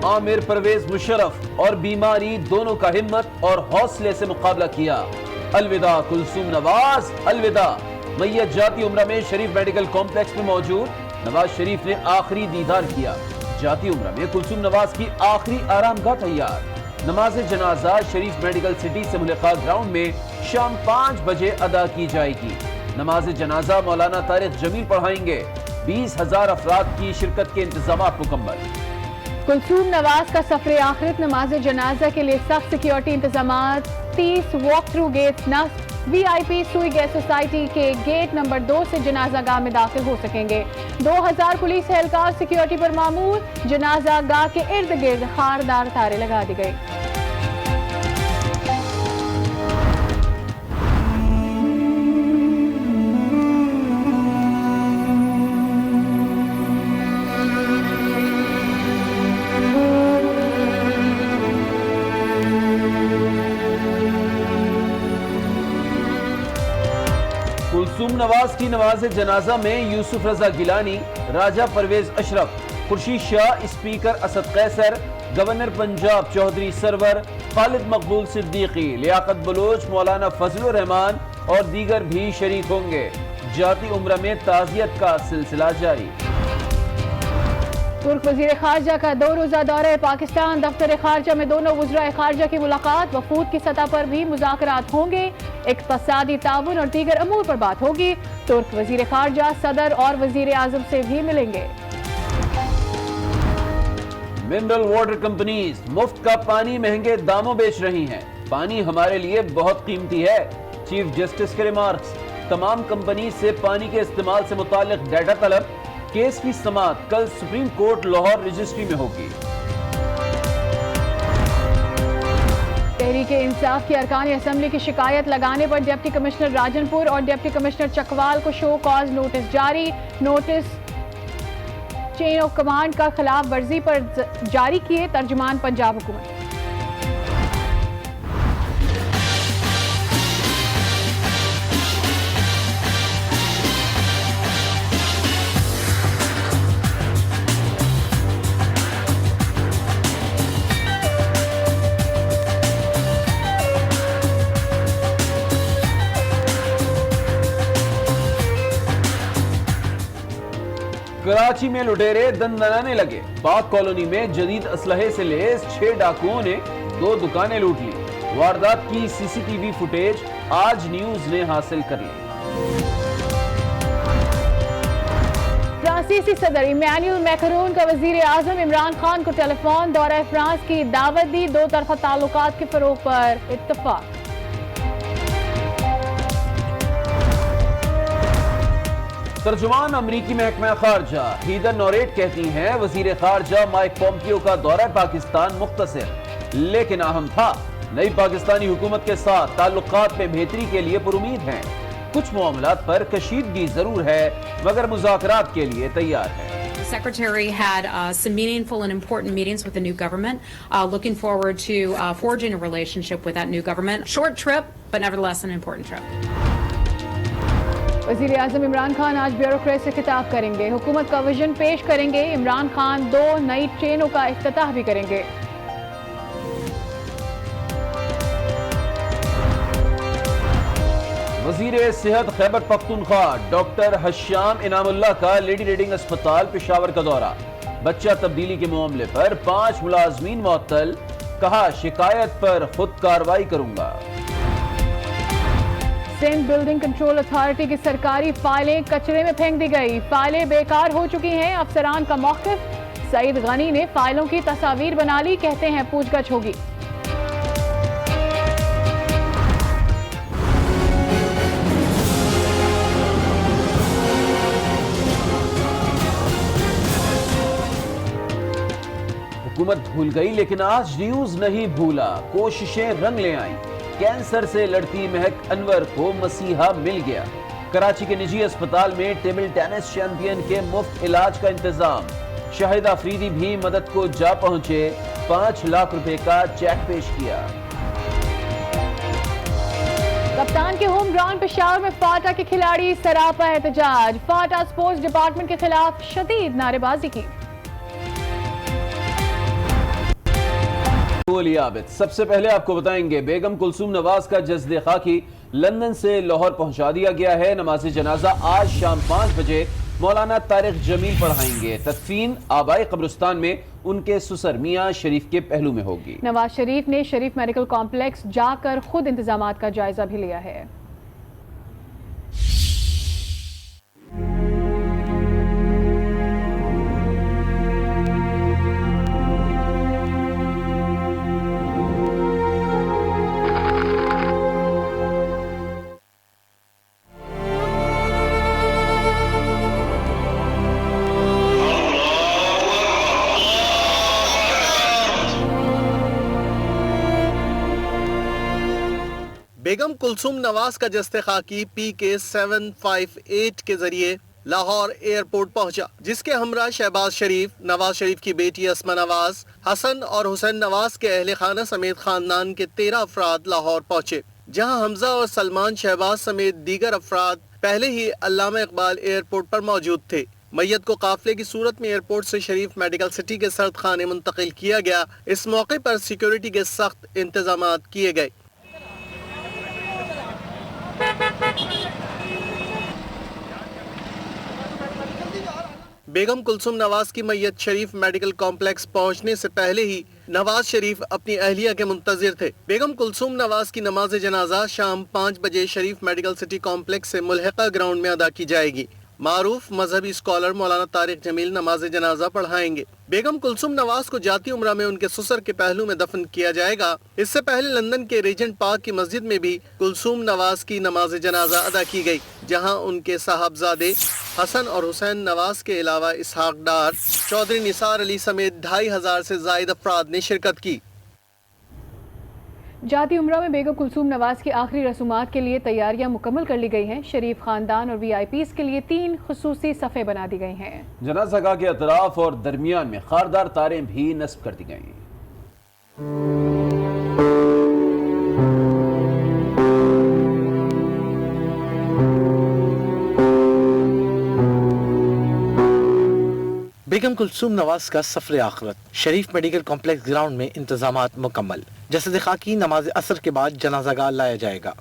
عامر پرویز مشرف اور بیماری دونوں کا ہمت اور حوصلے سے مقابلہ کیا۔ الوداع کلثوم نواز، الوداع۔ میت جاتی عمرہ میں شریف میڈیکل کمپلیکس میں موجود نواز شریف نے آخری دیدار کیا۔ جاتی عمرہ میں کلثوم نواز کی آخری آرام گاہ تیار۔ نماز جنازہ شریف میڈیکل سٹی سے ملحقہ گراؤنڈ میں شام 5 بجے ادا کی جائے گی۔ نماز جنازہ مولانا طارق جمیل پڑھائیں گے۔ 20,000 افراد کی شرکت کے انتظامات مکمل۔ کلثوم نواز کا سفر آخرت، نماز جنازہ کے لیے سخت سیکیورٹی انتظامات، 30 واک تھرو گیٹس نصب، وی آئی پی سوئی گیس سوسائٹی کے گیٹ نمبر 2 سے جنازہ گاہ میں داخل ہو سکیں گے۔ 2000 پولیس اہلکار سیکیورٹی پر معمور، جنازہ گاہ کے ارد گرد خاردار تارے لگا دی گئی۔ کلثوم نواز کی نماز جنازہ میں یوسف رضا گیلانی، راجہ پرویز اشرف، خورشید شاہ، اسپیکر اسد قیصر، گورنر پنجاب چودھری سرور، خالد مقبول صدیقی، لیاقت بلوچ، مولانا فضل الرحمان اور دیگر بھی شریک ہوں گے۔ جاتی عمرہ میں تعزیت کا سلسلہ جاری۔ ترک وزیر خارجہ کا 2 روزہ دورہ پاکستان، دفتر خارجہ میں دونوں وزراء خارجہ کی ملاقات، وفود کی سطح پر بھی مذاکرات ہوں گے، اقتصادی تعاون اور دیگر امور پر بات ہوگی۔ ترک وزیر خارجہ صدر اور وزیر اعظم سے بھی ملیں گے۔ منرل واٹر کمپنیز مفت کا پانی مہنگے داموں بیچ رہی ہیں۔ پانی ہمارے لیے بہت قیمتی ہے، چیف جسٹس کے ریمارکس۔ تمام کمپنیز سے پانی کے استعمال سے متعلق ڈیٹا طلب۔ کیس کی سماعت کل سپریم کورٹ لاہور رجسٹری میں ہوگی۔ تحریک انصاف کی ارکان اسمبلی کی شکایت لگانے پر ڈپٹی کمشنر راجن پور اور ڈپٹی کمشنر چکوال کو شو کاز نوٹس جاری۔ نوٹس چین آف کمانڈ کا خلاف ورزی پر جاری کیے ترجمان پنجاب حکومت۔ کراچی میں لٹیرے دندنانے لگے۔ پاک کالونی میں جدید اسلحے سے لیس 6 ڈاکوؤں نے 2 دکانیں لوٹ لی۔ واردات کی سی سی ٹی وی فوٹیج آج نیوز نے حاصل کر لی۔ فرانسیسی صدر ایمینوئل میکرون کا وزیر اعظم عمران خان کو ٹیلی فون دورہ فرانس کی دعوت دی، 2 طرفہ تعلقات کے فروغ پر اتفاق۔ ترجمان امریکی محکمہ خارجہ ہیدر نوریٹ کہتی ہیں وزیر خارجہ مائک پومپیو کا دورہ پاکستان مختصر لیکن اہم تھا۔ نئی پاکستانی حکومت کے ساتھ تعلقات میں بہتری کے لیے پرامید ہیں۔ کچھ معاملات پر کشیدگی ضرور ہے مگر مذاکرات کے لیے تیار ہے۔ The Secretary had some meaningful and important meetings with the new government. Looking forward to forging a relationship with that new government. Short trip, but nevertheless an important trip. وزیر اعظم عمران خان آج بیوروکریٹ سے خطاب کریں گے، حکومت کا ویژن پیش کریں گے۔ عمران خان 2 نئی ٹرینوں کا افتتاح بھی کریں گے۔ وزیر صحت خیبر پختونخوا ڈاکٹر حشام انعام اللہ کا لیڈی ریڈنگ اسپتال پشاور کا دورہ۔ بچہ تبدیلی کے معاملے پر 5 ملازمین معطل، کہا شکایت پر خود کارروائی کروں گا۔ سندھ بلڈنگ کنٹرول اتھارٹی کی سرکاری فائلیں کچرے میں پھینک دی گئی، فائلیں بیکار ہو چکی ہیں، افسران کا موقف۔ سعید غنی نے فائلوں کی تصاویر بنا لی، کہتے ہیں پوچھ گچھ ہوگی۔ حکومت بھول گئی لیکن آج نیوز نہیں بھولا، کوششیں رنگ لے آئیں۔ کینسر سے لڑتی مہک انور کو مسیحا مل گیا۔ کراچی کے نجی اسپتال میں ٹیبل ٹینس چیمپئن کے مفت علاج کا انتظام۔ شاہد آفریدی بھی مدد کو جا پہنچے، 5 لاکھ روپے کا چیک پیش کیا۔ کپتان کے ہوم گراؤنڈ پشاور میں فاٹا کے کھلاڑی سراپا احتجاج، فاٹا سپورٹس ڈپارٹمنٹ کے خلاف شدید نعرے بازی کی۔ علی عابد سب سے پہلے آپ کو بتائیں گے بیگم کلثوم نواز کا جسد خاکی لندن سے لاہور پہنچا دیا گیا ہے. نماز جنازہ آج شام 5 بجے مولانا طارق جمیل پڑھائیں گے. تدفین آبائی قبرستان میں ان کے سسر میاں شریف کے پہلو میں ہوگی. نواز شریف نے شریف میڈیکل کمپلیکس جا کر خود انتظامات کا جائزہ بھی لیا ہے. بیگم کلثوم نواز کا جسد خاکی PK758 کے ذریعے لاہور ایئرپورٹ پہنچا، جس کے ہمراہ شہباز شریف، نواز شریف کی بیٹی اسما نواز، حسن اور حسین نواز کے اہل خانہ سمیت خاندان کے 13 افراد لاہور پہنچے، جہاں حمزہ اور سلمان شہباز سمیت دیگر افراد پہلے ہی علامہ اقبال ایئرپورٹ پر موجود تھے. میت کو قافلے کی صورت میں ایئرپورٹ سے شریف میڈیکل سٹی کے سرد خانے منتقل کیا گیا. اس موقع پر سیکیورٹی کے سخت انتظامات کیے گئے. بیگم کلثوم نواز کی میت شریف میڈیکل کمپلیکس پہنچنے سے پہلے ہی نواز شریف اپنی اہلیہ کے منتظر تھے. بیگم کلثوم نواز کی نماز جنازہ شام 5 بجے شریف میڈیکل سٹی کمپلیکس سے ملحقہ گراؤنڈ میں ادا کی جائے گی. معروف مذہبی اسکالر مولانا طارق جمیل نماز جنازہ پڑھائیں گے. بیگم کلثوم نواز کو جاتی عمرہ میں ان کے سسر کے پہلو میں دفن کیا جائے گا. اس سے پہلے لندن کے ریجنٹ پارک کی مسجد میں بھی کلثوم نواز کی نماز جنازہ ادا کی گئی، جہاں ان کے صاحبزادے حسن اور حسین نواز کے علاوہ اسحاق ڈار، چودھری نثار علی سمیت 2500 سے زائد افراد نے شرکت کی. جاتی عمرہ میں بیگم کلثوم نواز کی آخری رسومات کے لیے تیاریاں مکمل کر لی گئی ہیں. شریف خاندان اور VIPs کے لیے 3 خصوصی صفیں بنا دی گئی ہیں. جنازہ گاہ کے اطراف اور درمیان میں خاردار تاریں بھی نصب کر دی گئیں. بیگم کلثوم نواز کا سفر آخرت. شریف میڈیکل کمپلیکس گراؤنڈ میں انتظامات مکمل. جسد خاکی نماز عصر کے بعد جنازہ گاہ لایا جائے گا.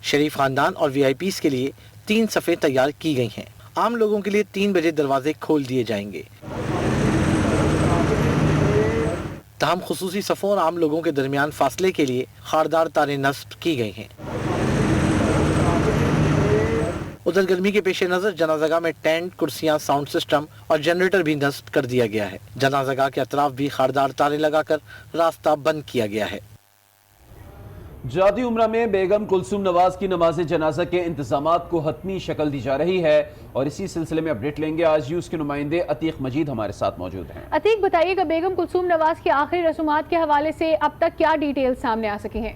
شریف خاندان اور VIPs کے لیے 3 صفیں تیار کی گئی ہیں. عام لوگوں کے لیے 3 بجے دروازے کھول دیے جائیں گے. تاہم خصوصی صفوں اور عام لوگوں کے درمیان فاصلے کے لیے خاردار تاریں نصب کی گئی ہیں. ادھر گرمی کے پیش نظر جنازہ گاہ میں ٹینٹ، کرسیاں، ساؤنڈ سسٹم اور جنریٹر بھی نصب کر دیا گیا ہے. جنازہ گاہ کے اطراف بھی خاردار تاریں لگا کر راستہ بند کیا گیا ہے. جاتی عمرہ میں بیگم کلثوم نواز کی نماز جنازہ کے انتظامات کو حتمی شکل دی جا رہی ہے اور اسی سلسلے میں اپڈیٹ لیں گے. آج یوز کے نمائندے عتیق مجید ہمارے ساتھ موجود ہیں. عتیق، بتائیے گا بیگم کلثوم نواز کی آخری رسومات کے حوالے سے اب تک کیا ڈیٹیل سامنے آ سکی ہیں؟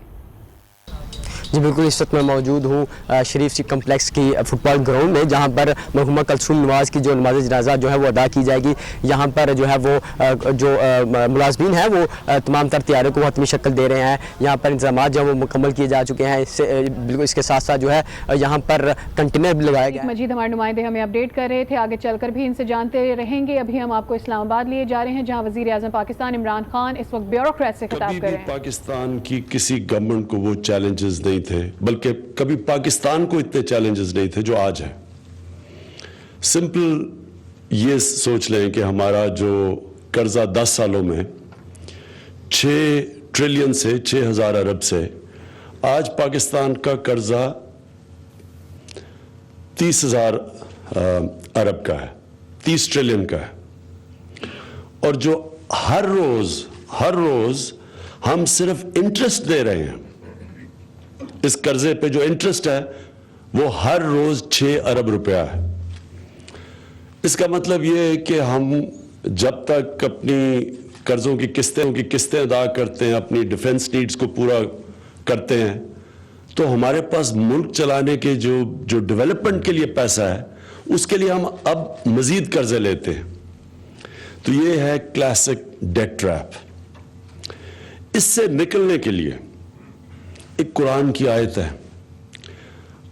جی بالکل، اس وقت میں موجود ہوں شریف سی کمپلیکس کی فٹ بال گراؤنڈ میں، جہاں پر مرحومہ کلثوم نواز کی جو نماز جنازہ جو ہے وہ ادا کی جائے گی. یہاں پر جو ہے وہ جو ملازمین ہیں وہ تمام تر تیاریوں کو حتمی شکل دے رہے ہیں. یہاں پر انتظامات جو ہے وہ مکمل کیے جا چکے ہیں. بالکل اس کے ساتھ ساتھ جو ہے یہاں پر کنٹینر بھی لگایا گیا ہے. مجید ہمارے نمائندے ہمیں اپڈیٹ کر رہے تھے، آگے چل کر بھی ان سے جانتے رہیں گے. ابھی ہم آپ کو اسلام آباد لیے جا رہے ہیں، جہاں وزیر اعظم پاکستان عمران خان اس وقت بیوروکریٹ سے خطاب کر رہے ہیں. پاکستان کی کسی گورنمنٹ کو وہ چیلنجز نہیں تھے، بلکہ کبھی پاکستان کو اتنے چیلنجز نہیں تھے جو آج ہیں. سمپل یہ سوچ لیں کہ ہمارا جو قرضہ 10 سالوں میں 6 ٹریلین سے 6000 ارب سے، آج پاکستان کا قرضہ 30,000 ارب کا ہے، 30 ٹریلین کا ہے. اور جو ہر روز ہم صرف انٹرسٹ دے رہے ہیں، اس قرضے پہ جو انٹرسٹ ہے وہ ہر روز 6 ارب روپیہ ہے. اس کا مطلب یہ ہے کہ ہم جب تک اپنی قرضوں کی قسطیں ادا کرتے ہیں، اپنی ڈیفنس نیڈز کو پورا کرتے ہیں، تو ہمارے پاس ملک چلانے کے جو ڈیولپمنٹ کے لیے پیسہ ہے اس کے لیے ہم اب مزید قرضے لیتے ہیں. تو یہ ہے کلاسک ڈیٹ ٹریپ. اس سے نکلنے کے لیے ایک قرآن کی آیت ہے.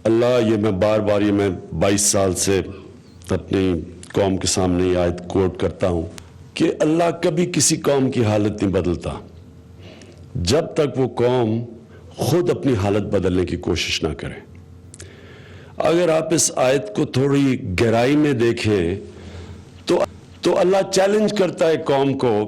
اللہ، یہ میں بار بار 22 سال سے اپنی قوم کے سامنے یہ آیت کوٹ کرتا ہوں کہ اللہ کبھی کسی قوم کی حالت نہیں بدلتا جب تک وہ قوم خود اپنی حالت بدلنے کی کوشش نہ کرے. اگر آپ اس آیت کو تھوڑی گہرائی میں دیکھیں تو اللہ چیلنج کرتا ہے قوم کو